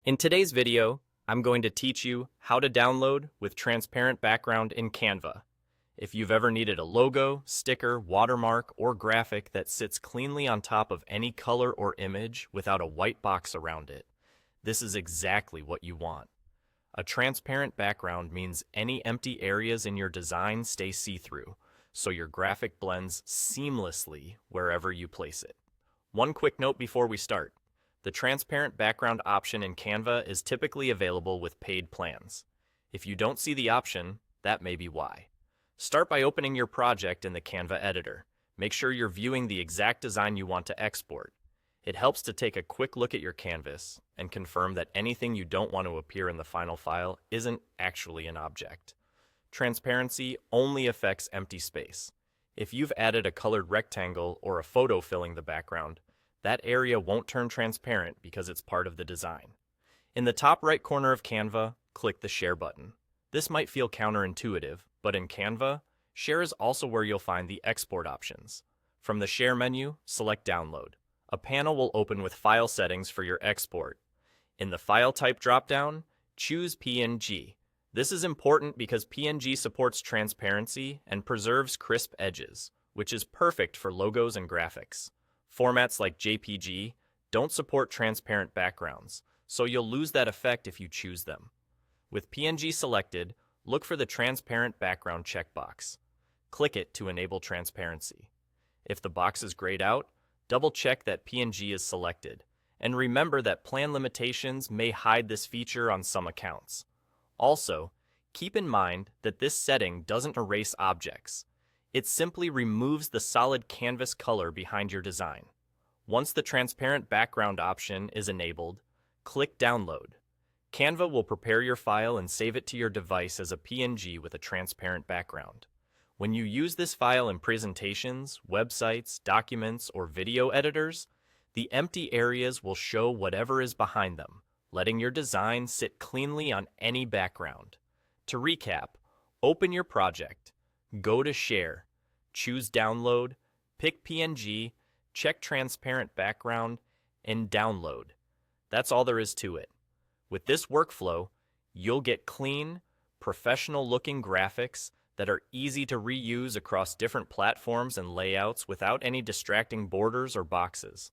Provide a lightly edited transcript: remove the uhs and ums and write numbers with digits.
In today's video, I'm going to teach you how to download with transparent background in Canva. If you've ever needed a logo, sticker, watermark, or graphic that sits cleanly on top of any color or image without a white box around it, this is exactly what you want. A transparent background means any empty areas in your design stay see-through, so your graphic blends seamlessly wherever you place it. One quick note before we start. The transparent background option in Canva is typically available with paid plans. If you don't see the option, that may be why. Start by opening your project in the Canva editor. Make sure you're viewing the exact design you want to export. It helps to take a quick look at your canvas and confirm that anything you don't want to appear in the final file isn't actually an object. Transparency only affects empty space. If you've added a colored rectangle or a photo filling the background, that area won't turn transparent because it's part of the design. In the top right corner of Canva, click the Share button. This might feel counterintuitive, but in Canva, Share is also where you'll find the export options. From the Share menu, select Download. A panel will open with file settings for your export. In the File Type dropdown, choose PNG. This is important because PNG supports transparency and preserves crisp edges, which is perfect for logos and graphics. Formats like JPG don't support transparent backgrounds, so you'll lose that effect if you choose them. With PNG selected, look for the Transparent Background checkbox. Click it to enable transparency. If the box is grayed out, double-check that PNG is selected, and remember that plan limitations may hide this feature on some accounts. Also, keep in mind that this setting doesn't erase objects. It simply removes the solid canvas color behind your design. Once the transparent background option is enabled, click Download. Canva will prepare your file and save it to your device as a PNG with a transparent background. When you use this file in presentations, websites, documents, or video editors, the empty areas will show whatever is behind them, letting your design sit cleanly on any background. To recap, open your project. Go to Share, choose Download, pick PNG, check Transparent Background, and Download. That's all there is to it. With this workflow, you'll get clean, professional-looking graphics that are easy to reuse across different platforms and layouts without any distracting borders or boxes.